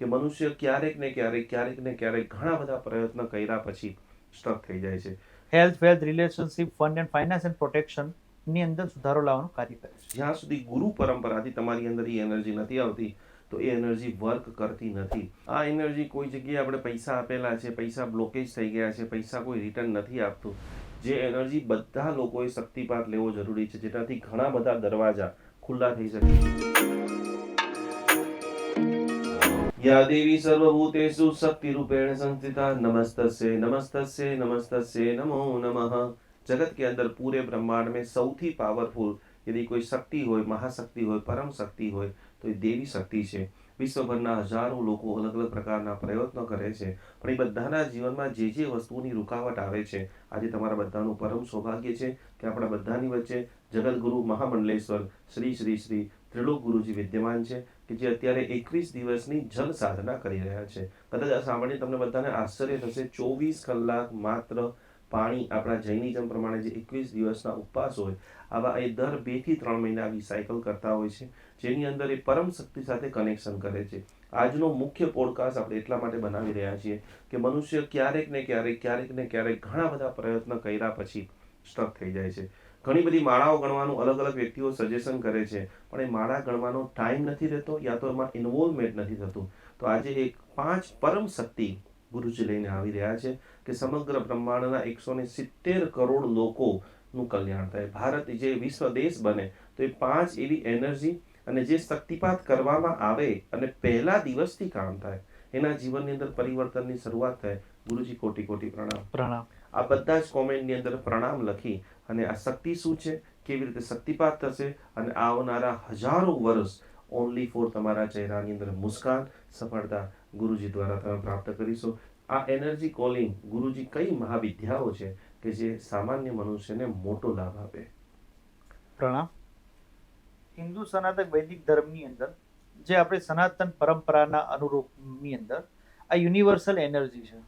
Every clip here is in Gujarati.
કે મનુષ્ય ક્યારેક ને ક્યારેક ઘણા બધા પ્રયત્ન કર્યા પછી સ્ટક થઈ જાય છે. Health, wealth, relationship, fund and finance and protection ની અંદર સુધારો લાવવાનું કાર્ય કરે છે. જ્યાં સુધી ગુરુ પરંપરાથી તમારી અંદર એ એનર્જી નથી આવતી તો એ એનર્જી વર્ક કરતી નથી. આ એનર્જી કોઈ જગ્યાએ આપણે પૈસા આપેલા છે, પૈસા બ્લોકેજ થઈ ગયા છે, પૈસા કોઈ રિટર્ન નથી આપતું, જે એનર્જી બધા લોકોએ શક્તિપાત લેવો જરૂરી છે, જેનાથી ઘણા બધા દરવાજા ખુલ્લા થઈ શકે. યા દેવી સર્વભૂતેષુ શક્તિરૂપેણ સંસ્થિતા નમસ્તસ્ય નમસ્તસ્ય નમસ્તસ્ય નમો નમઃ. जगत के अंदर पूरे ब्रह्मांड में सौથી पावरफुल यदि कोई शक्ति हो, महाशक्ति हो, परम शक्ति हो तो ये देवी शक्ति है. विश्वभરના હજારો લોકો અલગ અલગ પ્રકારના પ્રયત્નો કરે છે, પણ એ બધાના જીવનમાં જે વસ્તુની રૂકાવટ આવે છે, આજે તમારા બધાનું પરમ સૌભાગ્ય છે કે આપણા બધાની વચ્ચે જગતગુરુ મહામંડલેશ્વર શ્રી શ્રી શ્રી ત્રિલોક ગુરુજી વિદ્યમાન છે કે જે અત્યારે 21 દિવસની જલ સાધના કરી રહ્યા છે. કદાચ આ સાંભળીને તમને બધાને આશ્ચર્ય થશે, 24 કલાક માત્ર પાણી, આપણા જૈનિઝમ પ્રમાણે જે 21 દિવસના ઉપવાસ હોય આવા એ દર 2 થી 3 મહિના આવી સાયકલ કરતા હોય છે, જેની અંદર એ પરમ શક્તિ સાથે કનેક્શન કરે છે. આજનો મુખ્ય પોડકાસ્ટ આપણે એટલા માટે બનાવી રહ્યા છીએ કે મનુષ્ય ક્યારેક ને ક્યારેક ઘણા બધા પ્રયત્ન કર્યા પછી સ્ટક થઈ જાય છે. ઘણી બધી માળાઓ ગણવાનું અલગ અલગ વ્યક્તિઓ સજેશન કરે છે, પણ એ માળા ગણવાનો ટાઈમ નથી રહેતો યા તો એમાં ઇન્વોલ્વમેન્ટ નથી થતું. તો આજે એક 5 પરમ શક્તિ ગુરુજી લઈને આવી રહ્યા છે કે સમગ્ર બ્રહ્માંડના 170 કરોડ લોકોનું કલ્યાણ થાય. ભારત જે વિશ્વ દેશ બને તો એ 5 એવી એનર્જી અને જે શક્તિપાત કરવામાં આવે અને પહેલા દિવસથી કામ થાય, એના જીવનની અંદર પરિવર્તનની શરૂઆત થાય. ગુરુજી કોટી કોટી પ્રણામ. પ્રણામ. આ બધા જ કોમેન્ટની અંદર પ્રણામ લખી અને આ શક્તિ શું છે, કેવી રીતે શક્તિપાત થશે અને આવનારા હજારો વર્ષ ઓનલી ફોર તમારા ચહેરાની અંદર મુસ્કાન, સફળતા ગુરુજી દ્વારા તમે પ્રાપ્ત કરીશો. આ એનર્જી કોલિંગ ગુરુજી કઈ મહાવિદ્યાઓ છે કે જે સામાન્ય મનુષ્યને મોટો લાભ આપે? પ્રણામ. હિન્દુ સનાતન વૈદિક ધર્મની અંદર જે આપણે સનાતન પરંપરાના અનુરૂપની અંદર આ યુનિવર્સલ એનર્જી છે,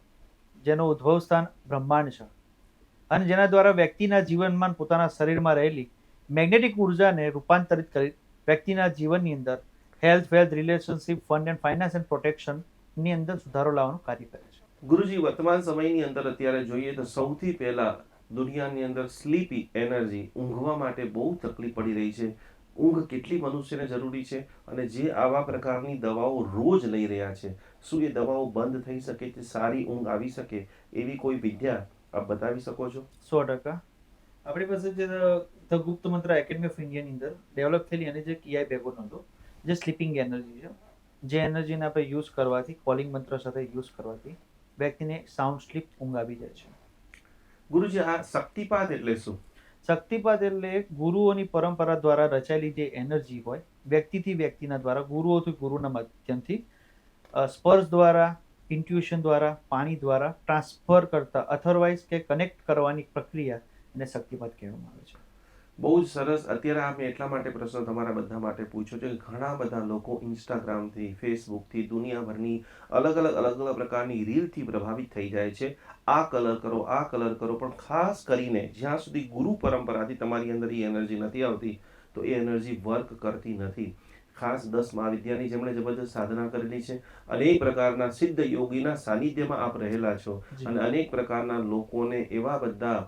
જેનું ઉદ્ભવ સ્થાન બ્રહ્માંડ છે અને જેના દ્વારા વ્યક્તિના જીવનમાં પોતાના શરીરમાં રહેલી મેગ્નેટિક ઉર્જાને રૂપાંતરિત કરી વ્યક્તિના જીવનની અંદર health, wealth, relationship, fund and finance and protection ની અંદર સુધારો લાવવાનું કાર્ય કરે છે. ગુરુજી વર્તમાન સમયની અંદર અત્યારે જોઈએ તો સૌથી પહેલા દુનિયાની અંદર સ્લીપી એનર્જી, ઊંઘવા માટે બહુ તકલીફ પડી રહી છે. ઊંઘ કેટલી મનુષ્યને જરૂરી છે અને જે આવા પ્રકારની દવાઓ રોજ લઈ રહ્યા છે, શું એ દવાઓ બંધ થઈ શકે છે, સારી ઊંઘ આવી શકે એવી કોઈ વિદ્યા આપ બતાવી શકો છો? 100%. આપણી પાસે જે ધ ગુપ્ત મંત્ર એકેડમી ઓફ ઇન્ડિયાની અંદર ડેવલપ થયેલી અને જે કિયાઈ બેગોનો હતો, જે સ્લીપિંગ એનર્જી છે, જે એનર્જીને આપણે યુઝ કરવાથી, કોલિંગ મંત્ર સાથે યુઝ કરવાથી વ્યક્તિને સાઉન્ડ સ્લીપ, ઊંઘ આવી જાય છે. ગુરુજી આ શક્તિપાત એટલે શું? શક્તિપાત એટલે ગુરુઓની પરંપરા દ્વારા રચાયેલી જે એનર્જી હોય, વ્યક્તિથી વ્યક્તિના દ્વારા, ગુરુઓથી ગુરુના માધ્યમથી સ્પર્શ દ્વારા, ઇન્ટ્યુશન દ્વારા, પાણી દ્વારા ટ્રાન્સફર કરતા અથરવાઇઝ કે કનેક્ટ કરવાની પ્રક્રિયા એને શક્તિપાત કહેવામાં આવે છે. બહુ જ સરસ. અત્યારે આ મેં એટલા માટે પ્રશ્ન તમારા બધા માટે પૂછ્યો છે કે ઘણા બધા લોકો ઇન્સ્ટાગ્રામથી, ફેસબુકથી, દુનિયાભરની અલગ અલગ પ્રકારની રીલથી પ્રભાવિત થઈ જાય છે. આ કલર કરો, આ કલર કરો, પણ ખાસ કરીને જ્યાં સુધી ગુરુ પરંપરાથી તમારી અંદર એ એનર્જી નથી આવતી તો એ એનર્જી વર્ક કરતી નથી. ખાસ 10 મહાવિદ્યાની જેમણે જબરદસ્ત સાધના કરેલી છે, અનેક પ્રકારના સિદ્ધ યોગીના સાનિધ્યમાં આપ રહેલા છો અને અનેક પ્રકારના લોકોને એવા બધા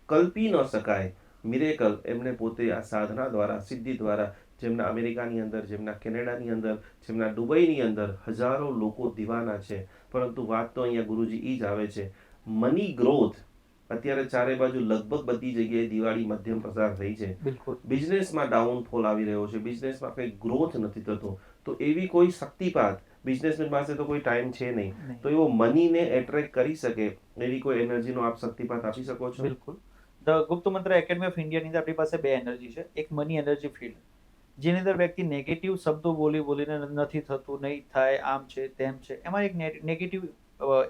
કલ્પી ન શકાય મિરેકલ એમને પોતે આ સાધના દ્વારા, સિદ્ધિ દ્વારા, જેમના અમેરિકાની અંદર, જેમના કેનેડાની અંદર, જેમના દુબઈની અંદર હજારો લોકો દીવાના છે. પરંતુ વાત તો અહીંયા ગુરુજી એ જ આવે છે, મની ગ્રોથ અત્યારે ચારે બાજુ લગભગ બધી જગ્યાએ દિવાળી મધ્યમ પસાર થઈ છે. બિલકુલ. બિઝનેસમાં ડાઉનફોલ આવી રહ્યો છે, બિઝનેસમાં કંઈ ગ્રોથ નથી થતો, તો એવી કોઈ શક્તિપાત, બિઝનેસમેન પાસે તો કોઈ ટાઈમ છે નહીં, તો એવો મનીને એટ્રેક્ટ કરી શકે એવી કોઈ એનર્જીનો આપ શક્તિપાત આપી શકો છો? બિલકુલ. ધ ગુપ્ત મંત્ર એકેડમી ઓફ ઇન્ડિયાની અંદર આપણી પાસે 2 એનર્જી છે. એક મની એનર્જી ફિલ્ડ, જેની અંદર વ્યક્તિ નેગેટિવ શબ્દો બોલીને નથી થતું, નહીં થાય, આમ છે તેમ છે, એમાં એક નેગેટિવ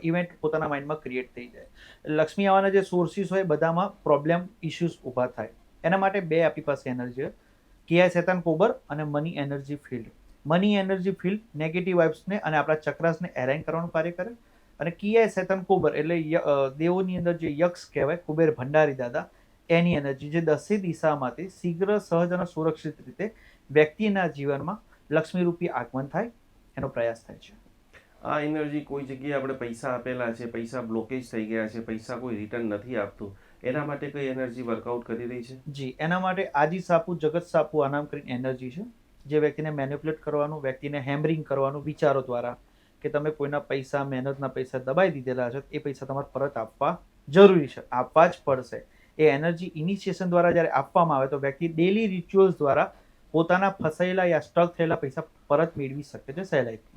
ઇવેન્ટ પોતાના માઇન્ડમાં ક્રિએટ થઈ જાય. લક્ષ્મી આવવાના જે સોર્સિસ હોય બધામાં પ્રોબ્લેમ, ઇશ્યુઝ ઊભા થાય. એના માટે 2 આપણી પાસે એનર્જી છે, કિયા શેતાન કોબર અને money energy field. Money energy field negative વાઇબ્સને અને આપણા ચક્રાસને એલાઇન કરવાનું કાર્ય કરે અને કિયા શેતાન કોબર એટલે દેવોની અંદર જે યક્ષ કહેવાય, કુબેર ભંડારી દાદા, એની એનર્જી જે 10 દિશામાંથી શીઘ્ર, સહજ અને સુરક્ષિત રીતે વ્યક્તિના જીવનમાં લક્ષ્મીરૂપી આગમન થાય એનો પ્રયાસ થાય છે. આ એનર્જી કોઈ જગ્યાએ આપણે પૈસા આપેલા છે, પૈસા બ્લોકેજ થઈ ગયા છે, પૈસા કોઈ રિટર્ન નથી આપતું, એના માટે કઈ એનર્જી વર્કઆઉટ કરી રહી છે? જી, એના માટે આજી સાપુ જગત સાપુ આનામ કરીને એનર્જી છે, જે વ્યક્તિને મેન્યુપ્યુલેટ કરવાનું, વ્યક્તિને હેમ્બરિંગ કરવાનું વિચારો દ્વારા, કે તમે કોઈના પૈસા, મહેનતના પૈસા દબાઈ દીધેલા છે, એ પૈસા તમારે પરત આપવા જરૂરી છે, આપવા જ પડશે. એ એનર્જી ઇનિશિએશન દ્વારા જ્યારે આપવામાં આવે તો વ્યક્તિ ડેલી રિચ્યુઅલ્સ દ્વારા પોતાના ફસાયેલા યા સ્ટક થયેલા પૈસા પરત મેળવી શકે છે સહેલાઈથી.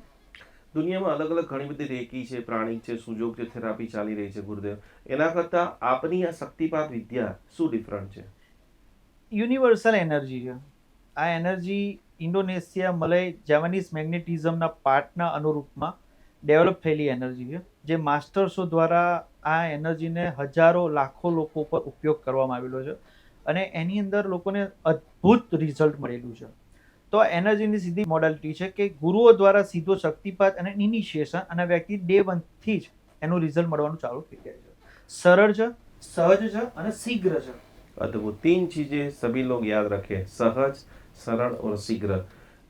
દુનિયામાં અલગ અલગ ઘણી બધી રેકી છે, પ્રાણિક છે, સુજોગ છે, થેરાપી ચાલી રહી છે ગુરુદેવ. એના કરતાં આપની આ શક્તિપાત વિદ્યા શું ડિફરન્ટ છે? યુનિવર્સલ એનર્જી છે. આ એનર્જી ઇન્ડોનેશિયા, મલય, જાપાનીઝ મેગ્નેટિઝમના પાર્ટના અનુરૂપમાં ડેવલપ થયેલી એનર્જી છે, જે માસ્ટર્સો દ્વારા આ એનર્જીને હજારો લાખો લોકો ઉપર ઉપયોગ કરવામાં આવેલો છે અને એની અંદર લોકોને અદ્ભુત રિઝલ્ટ મળેલું છે. તો આ એનર્જીની સીધી મોડાલિટી છે કે ગુરુઓ દ્વારા સીધો શક્તિપાત અને ઇનિશિએશન, અને વ્યક્તિ ડે 1 થી જ એનું રિઝલ્ટ મળવાનું ચાલુ થઈ જાય છે. સરળ છે, સહજ છે અને શીઘ્ર છે. अद्भुत. 3 चीजें सभी लोग याद रखें, सहज, सरल और शीघ्र.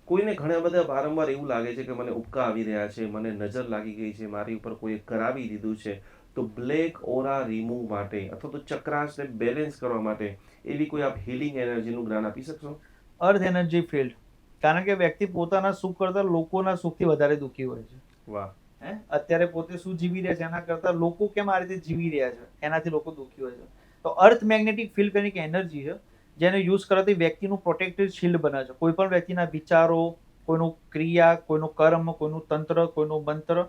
કોઈને ઘણા બધા વારંવાર એવું લાગે છે કે મને ઉપકા આવી રહ્યા છે, મને નજર લાગી ગઈ છે, મારી ઉપર કોઈ કરાવી દીધું છે, તો બ્લેક ઓરા રિમૂવ માટે અથવા તો ચક્રાસને બેલેન્સ કરવા માટે એવી કોઈ આપ હીલિંગ એનર્જીનું જ્ઞાન આપી શકશો? અર્થ એનર્જી ફિલ્ડ, કારણ કે વ્યક્તિ પોતાના સુખ કરતા લોકોના સુખથી વધારે દુઃખી હોય છે. વાહ. અત્યારે પોતે શું જીવી રહ્યા છે એના કરતા લોકો કેમ આ રીતે જીવી રહ્યા છે એનાથી લોકો દુઃખી હોય છે. તો અર્થ મેગ્નેટિક ફિલ્ડ કરીને એક એનર્જી છે, જેને યુઝ કરવાથી વ્યક્તિનું પ્રોટેક્ટેડ શિલ્ડ બને છે. કોઈ પણ વ્યક્તિના વિચારો, કોઈનું ક્રિયા, કોઈનું કર્મ, કોઈનું તંત્ર, કોઈનું મંત્ર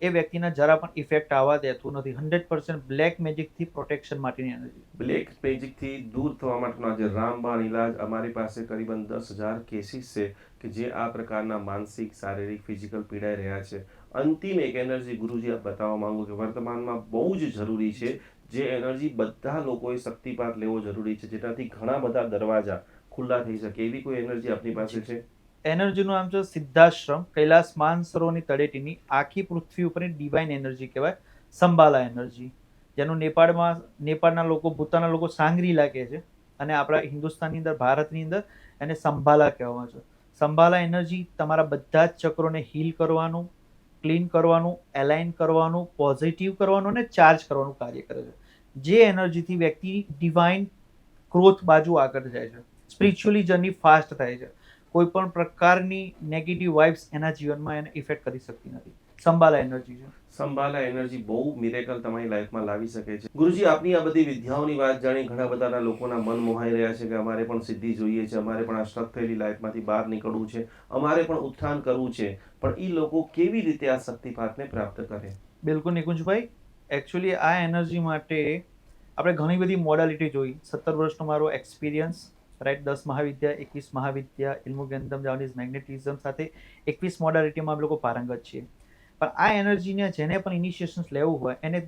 એ વ્યક્તિના જરા પણ ઇફેક્ટ આવવા દેતું નથી. 100% બ્લેક મેજિકથી પ્રોટેક્શન માટેની એનર્જી. બ્લેક મેજિકથી દૂર થવા માટેનો આજે રામબાણ ઇલાજ. અમારી પાસે કરીબન 10,000 કેસીસ છે કે જે આ પ્રકારના માનસિક, શારીરિક, ફિઝિકલ પીડાઈ રહ્યા છે. અંતિમ એક એનર્જી ગુરુજી આપ બતાવવા માંગુ કે વર્તમાનમાં બહુ જ જરૂરી છે, જે એનર્જી બધા લોકોએ શક્તિપાત લેવો જરૂરી છે, જેનાથી ઘણા બધા દરવાજા ખુલ્લા થઈ શકે, એવી કોઈ એનર્જી આપની પાસે છે? એનર્જીનું નામ છે સિદ્ધાશ્રમ, કૈલાસ માનસરોવરની તળેટીની આખી પૃથ્વી ઉપરની ડિવાઇન એનર્જી કહેવાય, સંબાલા એનર્જી, જેનું નેપાળના લોકો, ભૂતાનના લોકો સાંગરીલા કહે છે, અને આપણા હિન્દુસ્તાનની અંદર, ભારતની અંદર એને સંભાલા કહેવામાં છે. સંભાલા એનર્જી તમારા બધા જ ચક્રોને હીલ કરવાનું, ક્લીન કરવાનું, એલાઇન કરવાનું, પોઝિટિવ કરવાનું અને ચાર્જ કરવાનું કાર્ય કરે છે. જે એનર્જીથી વ્યક્તિ ડિવાઇન ગ્રોથ બાજુ આગળ જાય છે, સ્પિરિચ્યુઅલી જર્ની ફાસ્ટ થાય છે. કોઈ પણ પ્રકારની નેગેટિવ વાઇબ્સ એના જીવનમાં એને ઇફેક્ટ કરી શકતી નથી. સંભાલા એનર્જી છે. સંભાલા એનર્જી બહુ મિરેકલ તમારી લાઈફમાં લાવી શકે છે. ગુરુજી, આપની આ બધી વિદ્યાઓની વાત જાણી ઘણા બધાના લોકોના મન મોહાઈ રહ્યા છે કે અમારે પણ સિદ્ધિ જોઈએ છે, અમારે પણ આ સ્ટક થયેલી લાઈફમાંથી બહાર નીકળવું છે, અમારે પણ ઉત્થાન કરવું છે, પણ એ લોકો કેવી રીતે આ શક્તિપાતને પ્રાપ્ત કરે? બિલકુલ નિકુંજભાઈ, એકચ્યુઅલી આ એનર્જી માટે આપણે ઘણી બધી મોડાલિટી જોઈ. 17 વર્ષનો મારો એક્સપિરિયન્સ, રાઈટ, 10 મહાવિદ્યા, 21 મહાવિદ્યા, ઇલ્મુગેન્ધમ, જાપાનીઝ મેગ્નેટિઝમ સાથે 21 મોડાલિટીમાં અમે લોકો પારંગત છીએ. પણ આ એનર્જીને જેને પણ ઇનિશિએશન્સ લેવું હોય એને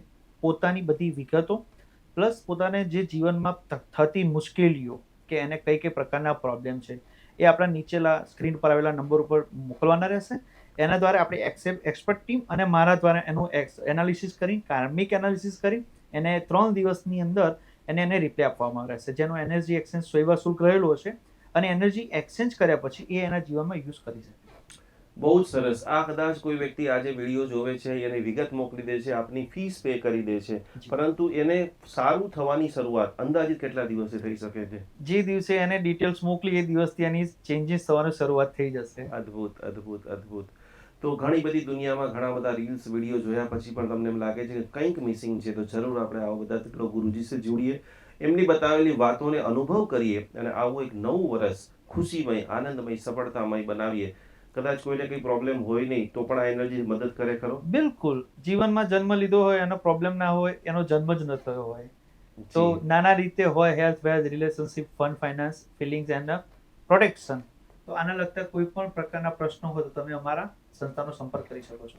પોતાની બધી વિગતો પ્લસ પોતાને જે જીવનમાં થતી મુશ્કેલીઓ, કે એને કઈ કઈ પ્રકારના પ્રોબ્લેમ છે, એ આપણા નીચેલા સ્ક્રીન પર આવેલા નંબર ઉપર મોકલવાના રહેશે. એના દ્વારા આપણી એક્સપર્ટ ટીમ અને મારા દ્વારા એનું એનાલિસિસ કરી, કાર્મિક એનાલિસિસ કરી, એને 3 દિવસની અંદર એને રિપ્લે આપવામાં રહેશે, જેનો એનર્જી એક્સચેન્જ સેવા શુલ્ક રહેલો છે, અને એનર્જી એક્સચેન્જ કર્યા પછી એ એના જીવનમાં યુઝ કરી શકે. બહુ જ સરસ. આ કદાચ કોઈ વ્યક્તિ આજે વિડીયો જોવે છે, એને વિગત મોકલી દે છે, આપની ફીસ પે કરી દે છે, પરંતુ એને સારું થવાની શરૂઆત અંદાજિત કેટલા દિવસે થઈ શકે છે? જે દિવસે એને ડિટેલ્સ મોકલી એ દિવસથી એની ચેન્જીસ થવાની શરૂઆત થઈ જશે. અદ્ભુત, અદ્ભુત, અદ્ભુત. તો ઘણી બધી દુનિયામાં ઘણા બધા રીલ્સ વિડીયો જોયા પછી પણ તમને એમ લાગે છે કે કંઈક મિસિંગ છે, તો જરૂર આપણે આવા બધા તેટલો ગુરુજી સે જોડીએ, એમની બતાવેલી વાતોને અનુભવ કરીએ અને આવું એક નવું વર્ષ ખુશીમય, આનંદમય, સફળતામય બનાવીએ. કદાચ કોઈને કંઈ પ્રોબ્લેમ હોય નહીં તો પણ આ એનર્જી મદદ કરે ખરો? બિલકુલ. જીવનમાં જન્મ લીધો હોય, એનો પ્રોબ્લેમ ના હોય, એનો જન્મ જ ન થયો હોય, તો નાના રીતે હોય, health, wealth, relationship, fun, finance, feelings and protection, તો આના લગતા કોઈ પણ પ્રકારના પ્રશ્નો હોય તો તમે અમારા સંસ્થાનો સંપર્ક કરી શકો છો.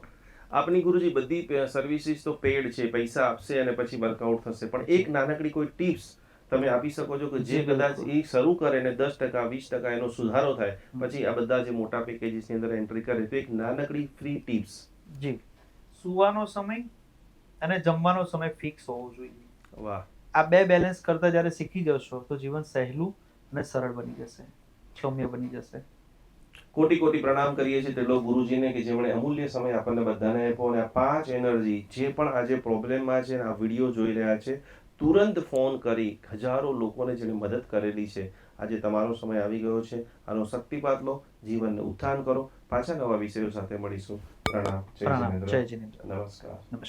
આપની ગુરુજી બધી સર્વિસીસ તો પેડ છે, પૈસા આપશે અને પછી વર્કઆઉટ થશે, પણ એક નાનકડી કોઈ ટિપ્સ તમે આપી શકો છો કે જે કદાચ એ શરૂ કરે ને 10%, 20% એનો સુધારો થાય, પછી આ બધા જે મોટા પેકેજીસની અંદર એન્ટ્રી કરે, તો એક નાનકડી ફ્રી ટિપ્સ? જી, સુવાનો સમય અને જમવાનો સમય ફિક્સ હોવો જોઈએ. વાહ. આ બે બેલેન્સ કરતા જ્યારે શીખી જશો તો જીવન સહેલું અને સરળ બની જશે, સૌમ્ય બની જશે. કોટી કોટી પ્રણામ કરીએ છીએ ત્રિલોક ગુરુજીને કે જેમણે અમૂલ્ય સમય આપણને બધાને આપ્યો અને આ 5 એનર્જી જે પણ આજે પ્રોબ્લેમમાં છે અને આ વિડીયો જોઈ રહ્યા છે તુરંત ફોન કરી હજારો લોકોને જેને મદદ કરેલી છે, આજે તમારો સમય આવી ગયો છે. આનો શક્તિપાત લો, જીવનને ઉત્થાન કરો. પાછા નવા વિષયો સાથે મળીશું. પ્રણામ. જય પ્રણામ. જિનેન્દ્ર. જય જિનેન્દ્ર. નમસ્કાર. નમસ્કાર.